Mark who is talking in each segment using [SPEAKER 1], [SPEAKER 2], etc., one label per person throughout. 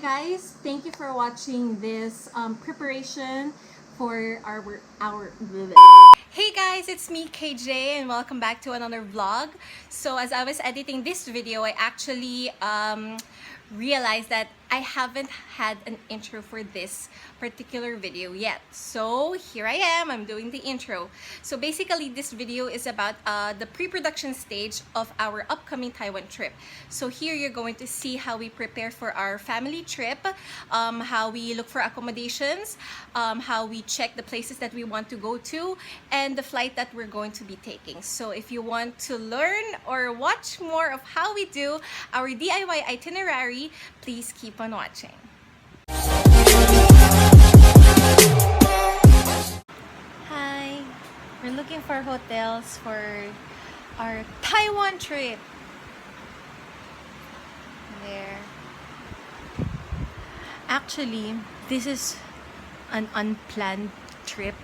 [SPEAKER 1] guys, thank you for watching this preparation for our Hey guys, it's me Kayjhei and welcome back to another vlog. So as I was editing this video, I actually realized that I haven't had an intro for this particular video yet. So here I am, I'm doing the intro. So basically this video is about the pre-production stage of our upcoming Taiwan trip. So here you're going to see how we prepare for our family trip, how we look for accommodations, how we check the places that we want to go to, and the flight that we're going to be taking. So if you want to learn or watch more of how we do our DIY itinerary, please keep on watching. Hi! We're looking for hotels for our Taiwan trip. There. Actually, this is an unplanned trip.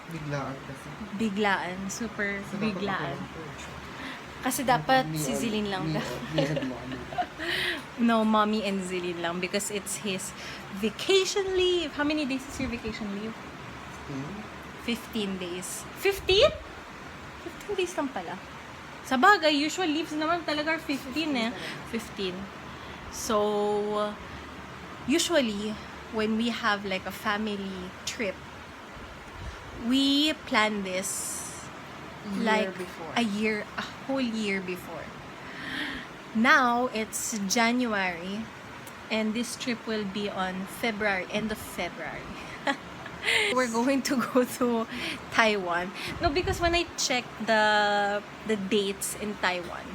[SPEAKER 2] Biglaan kasi.
[SPEAKER 1] Biglaan. Super biglaan. Kasi dapat si Zilin lang. No, mommy and Zilin lang because it's his vacation leave. How many days is your vacation leave? 15 days. 15? 15 days lang pala. Sa bagay, usual leaves naman talaga 15 eh. 15. So, usually, when we have like a family trip, we plan this like a whole year before. Now it's January and this trip will be on February, end of February. We're going to go to Taiwan. No, because when I checked the dates in Taiwan,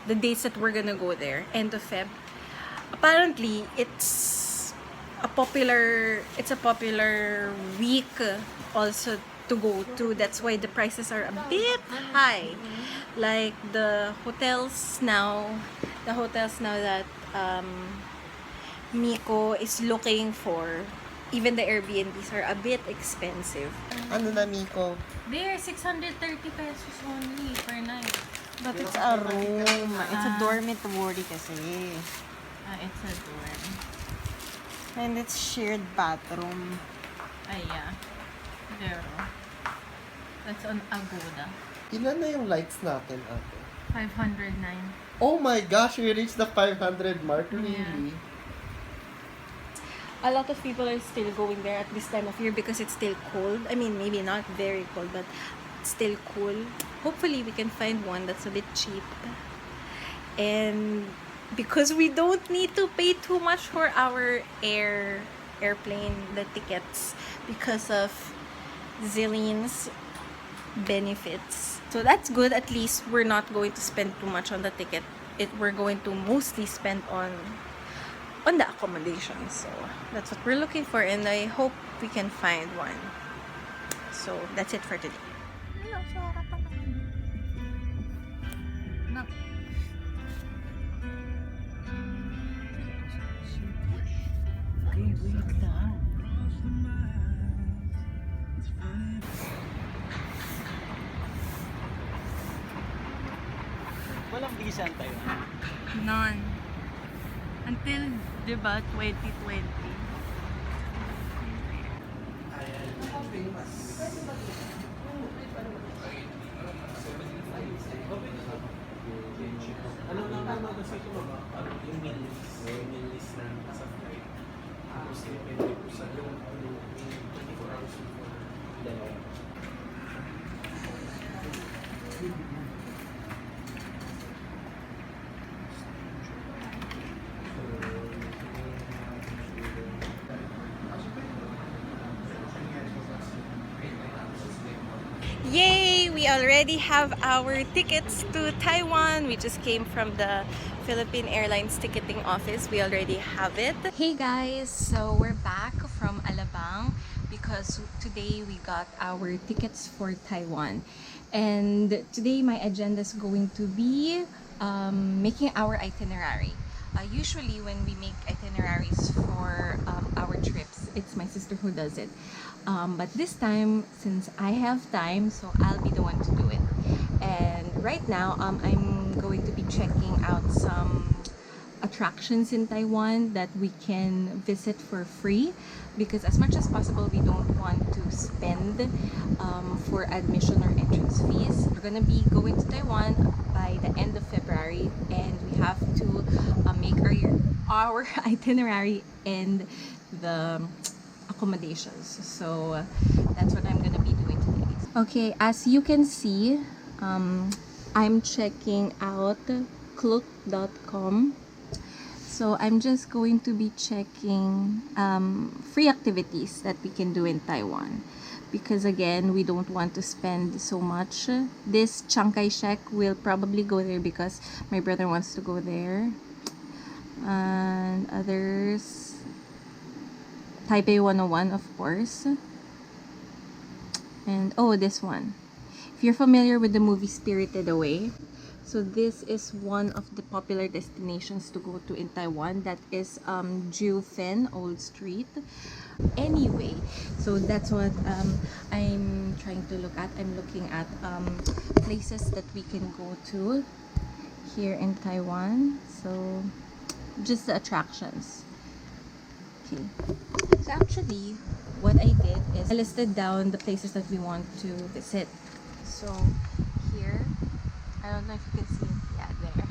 [SPEAKER 1] the dates that we're gonna go there, end of Feb, apparently it's a popular week also to go to. That's why the prices are a bit high. Like the hotels now that Miko is looking for, even the Airbnbs are a bit expensive.
[SPEAKER 2] Ano na, Miko?
[SPEAKER 1] They're 630 pesos only per night.
[SPEAKER 3] But it's a room. It's a dormitory kasi.
[SPEAKER 1] It's a dorm.
[SPEAKER 3] And it's shared bathroom.
[SPEAKER 1] Yeah. There. That's on Agoda.
[SPEAKER 2] Ilan na yung likes natin, ate?
[SPEAKER 1] 509.
[SPEAKER 2] Oh my gosh, we reached the 500 mark, really?
[SPEAKER 1] A lot of people are still going there at this time of year because it's still cold. I mean, maybe not very cold, but it's still cool. Hopefully, we can find one that's a bit cheap. And because we don't need to pay too much for our the tickets because of Zilin's benefits. So that's good. At least we're not going to spend too much on the ticket. We're going to mostly spend on the accommodation. So that's what we're looking for, and I hope we can find one. So that's it for today.
[SPEAKER 3] Walang visa tayo.
[SPEAKER 1] None. Until, diba, 2020.
[SPEAKER 4] Ano kasi ito yung milis na sa flight. Tapos depende po sa yung 24 hours before dalawa.
[SPEAKER 1] Yay! We already have our tickets to Taiwan. We just came from the Philippine Airlines ticketing office. We already have it. Hey guys! So we're back from Alabang because today we got our tickets for Taiwan. And today my agenda is going to be making our itinerary. Usually when we make itineraries for our trips, it's my sister who does it. But this time, since I have time, so I'll be the one to do it. And right now, I'm going to be checking out some attractions in Taiwan that we can visit for free, because as much as possible we don't want to spend for admission or entrance fees. We're gonna be going to Taiwan by the end of February, and we have to make our itinerary and the accommodations. So that's what I'm gonna be doing today. Okay, as you can see, I'm checking out klook.com. So I'm just going to be checking free activities that we can do in Taiwan, because again, we don't want to spend so much. This Chiang Kai-shek will probably go there because my brother wants to go there, and others, Taipei 101, of course, and oh, this one. If you're familiar with the movie Spirited Away, so this is one of the popular destinations to go to in Taiwan. That is Jiufen Old Street. Anyway, so that's what I'm trying to look at. I'm looking at places that we can go to here in Taiwan. So just the attractions. Okay. So actually, what I did is I listed down the places that we want to visit. So here, I don't know if you can see it. Yeah, there.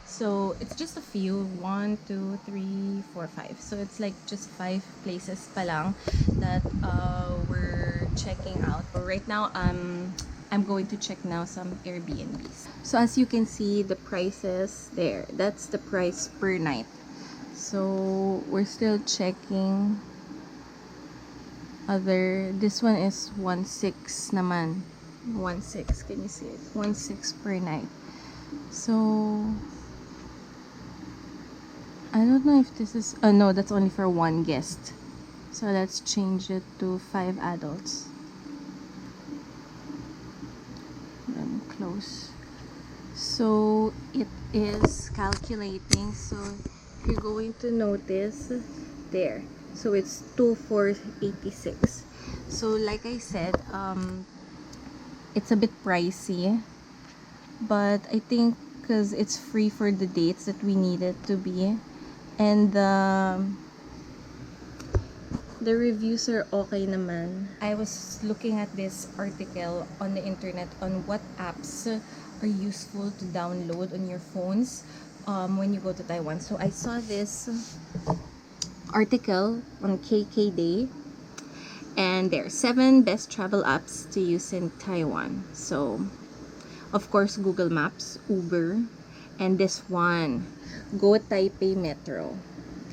[SPEAKER 1] So it's just a few. 1, 2, 3, 4, 5. So it's like just 5 places pa lang that we're checking out. Right now, I'm going to check now some Airbnbs. So as you can see, the prices there. That's the price per night. So we're still checking other. This one is 1.6 naman. 1.6, can you see it? 1.6 per night. So I don't know if this is no, that's only for 1 guest. So let's change it to 5 adults. Then close. So it is calculating. So you're going to notice there. So it's 2,486. So like I said, it's a bit pricey, but I think because it's free for the dates that we need it to be, and the reviews are okay naman. I was looking at this article on the internet on what apps are useful to download on your phones when you go to Taiwan. So I saw this article on Kayjhei, and there are 7 best travel apps to use in Taiwan. So of course, Google Maps, Uber, and this one, Go Taipei Metro.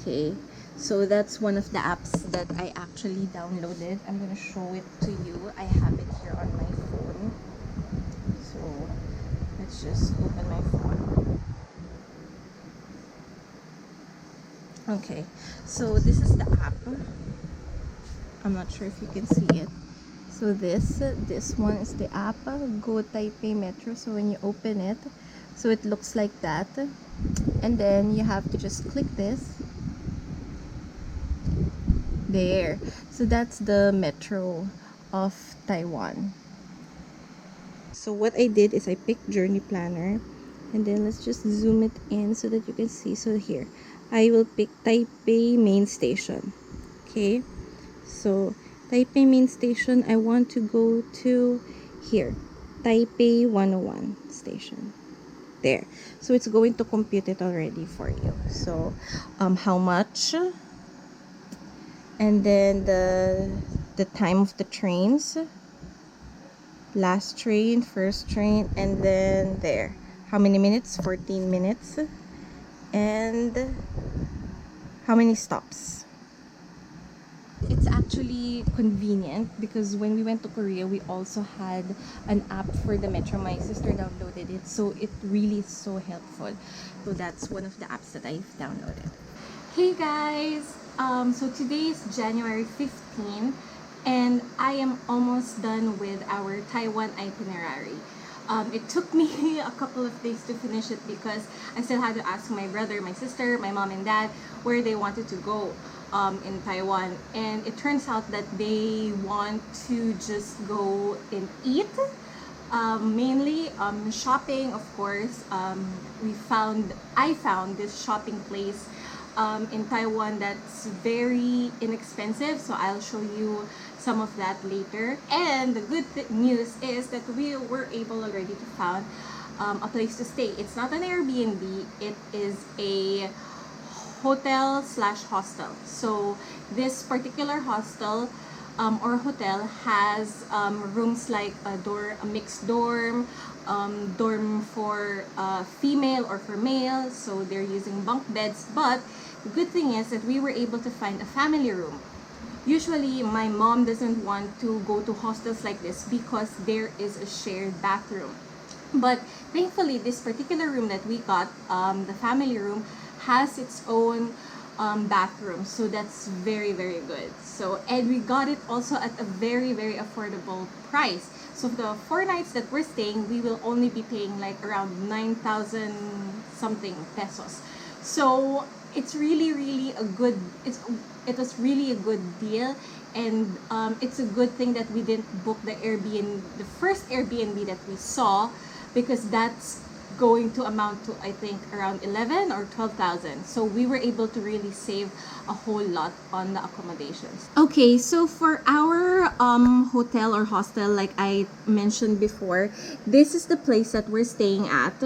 [SPEAKER 1] Okay, so that's one of the apps that I actually downloaded. I'm gonna show it to you. I have it here on my phone. So let's just open my phone. Okay, so this is the app. I'm not sure if you can see it. So this one is the app, Go Taipei Metro. So when you open it, so it looks like that, and then you have to just click this there. So that's the metro of Taiwan. So what I did is I picked Journey Planner, and then let's just zoom it in so that you can see. So here I will pick Taipei Main Station. Okay, so Taipei Main Station, I want to go to here, Taipei 101 station. There. So it's going to compute it already for you. So how much, and then the time of the trains, last train, first train, and then there, how many minutes? 14 minutes. And how many stops. It's actually convenient because when we went to Korea, we also had an app for the metro. My sister downloaded it, so it really is so helpful. So that's one of the apps that I've downloaded. Hey guys, so today is January 15, and I am almost done with our Taiwan itinerary. It took me a couple of days to finish it because I still had to ask my brother, my sister, my mom and dad where they wanted to go in Taiwan, and it turns out that they want to just go and eat Mainly shopping, of course. I found this shopping place in Taiwan that's very inexpensive, so I'll show you some of that later. And the good news is that we were able already to found a place to stay. It's not an Airbnb, it is a hotel slash hostel. So this particular hostel or hotel has rooms like a mixed dorm, dorm for female or for male, so they're using bunk beds. But the good thing is that we were able to find a family room. Usually my mom doesn't want to go to hostels like this because there is a shared bathroom. But thankfully, this particular room that we got, the family room, has its own bathroom. So that's very, very good. So, and we got it also at a very, very affordable price. So the 4 nights that we're staying, we will only be paying like around 9,000 something pesos. So it's really, really a good, it was really a good deal. And it's a good thing that we didn't book the first Airbnb that we saw, because that's going to amount to, I think, around 11 or 12,000. So we were able to really save a whole lot on the accommodations. Okay, so for our hotel or hostel, like I mentioned before, this is the place that we're staying at.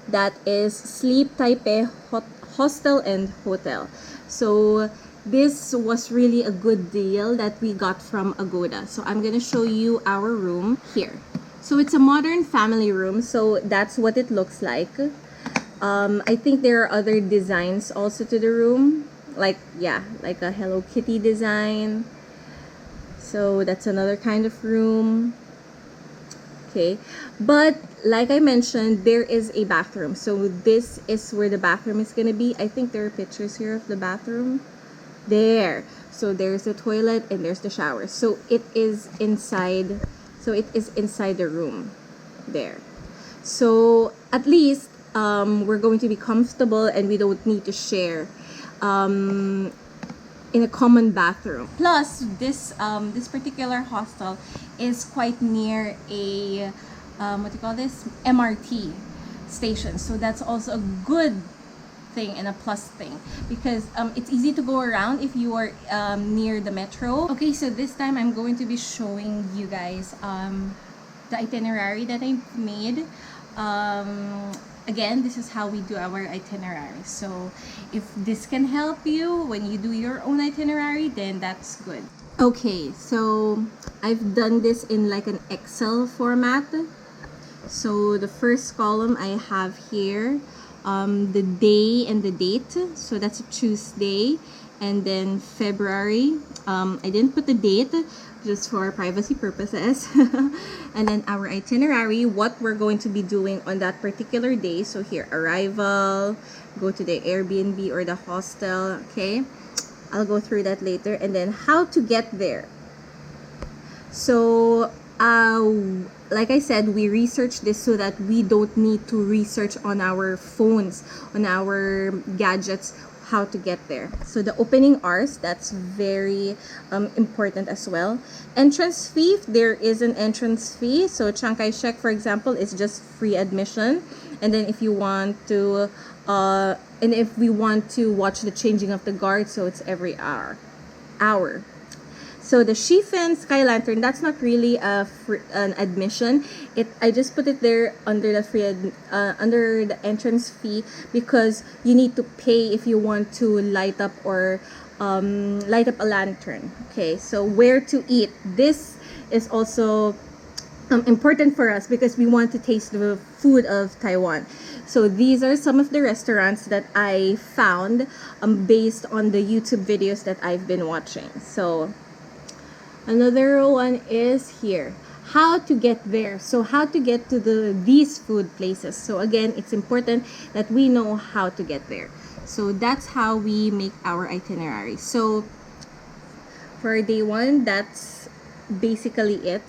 [SPEAKER 1] That is Sleep Taipei Hostel and Hotel. So this was really a good deal that we got from Agoda. So I'm gonna show you our room here. So it's a modern family room, so that's what it looks like. I think there are other designs also to the room, like like a Hello Kitty design. So that's another kind of room. Okay, but like I mentioned, there is a bathroom. So this is where the bathroom is gonna be. I think there are pictures here of the bathroom. There. So there's the toilet and there's the shower. So it is inside. So it is inside the room there. So at least we're going to be comfortable and we don't need to share in a common bathroom. Plus, this particular hostel is quite near a what do you call this, MRT station. So that's also a good thing and a plus thing, because it's easy to go around if you are near the metro. Okay, so this time I'm going to be showing you guys the itinerary that I made. Again, this is how we do our itinerary. So if this can help you when you do your own itinerary, then that's good. Okay, so I've done this in like an Excel format. So the first column I have here the day and the date. So that's a Tuesday. And then February. I didn't put the date just for privacy purposes. And then our itinerary, what we're going to be doing on that particular day. So here, arrival, go to the Airbnb or the hostel. Okay, I'll go through that later. And then how to get there. So like I said, we researched this so that we don't need to research on our phones, on our gadgets, how to get there. So the opening hours, that's very important as well. Entrance fee, there is an entrance fee. So Chiang Kai-shek, for example, is just free admission. And then if you want to, and if we want to watch the changing of the guard, so it's every hour. So the Shifen Sky Lantern, that's not really an admission. I just put it there under the under the entrance fee, because you need to pay if you want to light up or light up a lantern. Okay, so where to eat? This is also important for us because we want to taste the food of Taiwan. So these are some of the restaurants that I found based on the YouTube videos that I've been watching. So another one is here, how to get there. So how to get to these food places. So again, it's important that we know how to get there. So that's how we make our itinerary. So for day 1, that's basically it.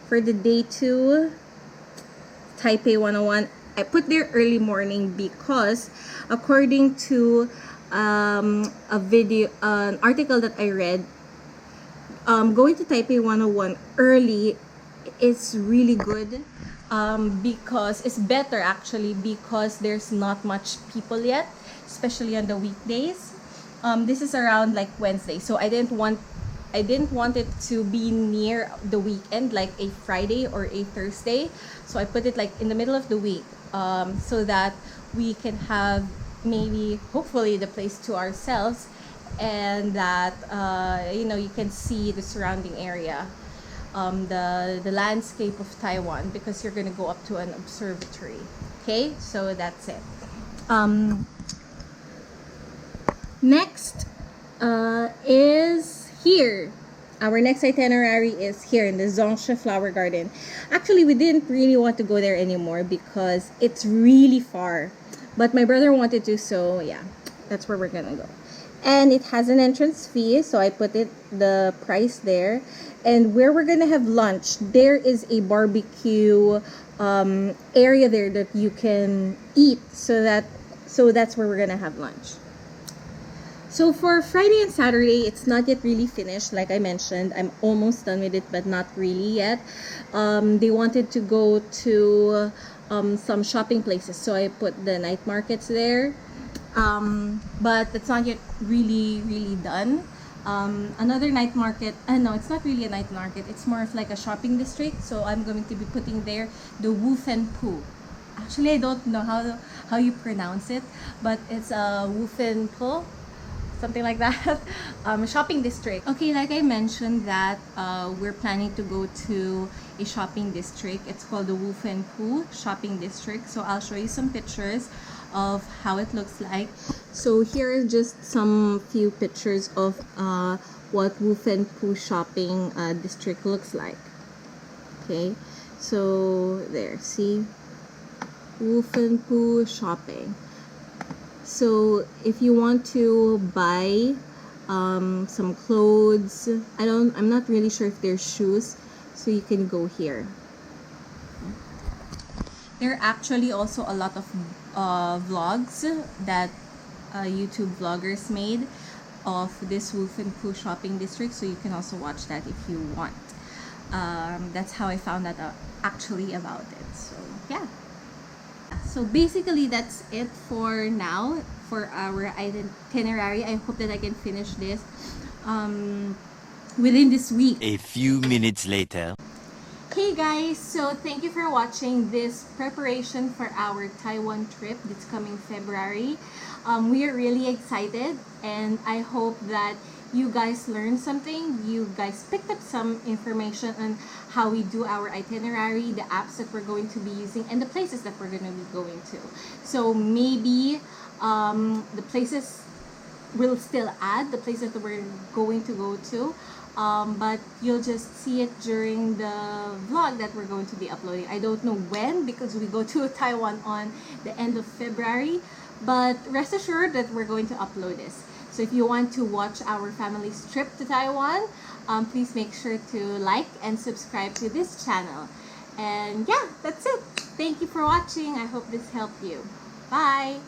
[SPEAKER 1] For the day 2, Taipei 101, I put there early morning because according to an article that I read, going to Taipei 101 early is really good because it's better actually because there's not much people yet, especially on the weekdays. This is around like Wednesday, so I didn't want it to be near the weekend, like a Friday or a Thursday. So I put it like in the middle of the week, so that we can have maybe hopefully the place to ourselves, and that you can see the surrounding area, the landscape of Taiwan, because you're gonna go up to an observatory. Okay, so that's it. Next is here. Our next itinerary is here in the Xoxo Flower Garden. Actually, we didn't really want to go there anymore because it's really far. But my brother wanted to, so yeah, that's where we're gonna go. And it has an entrance fee, so I put the price there. And where we're gonna have lunch, there is a barbecue area there that you can eat. So that's where we're gonna have lunch. So for Friday and Saturday, it's not yet really finished. Like I mentioned, I'm almost done with it, but not really yet. They wanted to go to some shopping places, so I put the night markets there. But it's not yet really done. Another night market, no, it's not really a night market. It's more of like a shopping district. So I'm going to be putting there the Wufen Pu. Actually, I don't know how you pronounce it, but it's a Wufen Pu, something like that. Shopping district. Okay, like I mentioned that we're planning to go to a shopping district. It's called the Wufen Pu shopping district. So I'll show you some pictures of how it looks like. So here is just some few pictures of what Wufen Pu shopping district looks like. Okay, so there, see, Wufen Pu shopping. So if you want to buy some clothes, I'm not really sure if there's shoes, so you can go here. There are actually also a lot of vlogs that YouTube vloggers made of this Wufen Pu shopping district, so you can also watch that if you want. That's how I found out actually about it. So yeah. So basically that's it for now for our itinerary. I hope that I can finish this within this week.
[SPEAKER 5] A few minutes later.
[SPEAKER 1] Hey guys, so thank you for watching this preparation for our Taiwan trip this coming February. We are really excited, and I hope that you guys learned something. You guys picked up some information on how we do our itinerary, the apps that we're going to be using, and the places that we're going to be going to. So maybe the places will still add the places that we're going to go to. But you'll just see it during the vlog that we're going to be uploading. I don't know when, because we go to Taiwan on the end of February, but rest assured that we're going to upload this. So if you want to watch our family's trip to Taiwan, please make sure to like and subscribe to this channel. And yeah, that's it. Thank you for watching. I hope this helped you. Bye.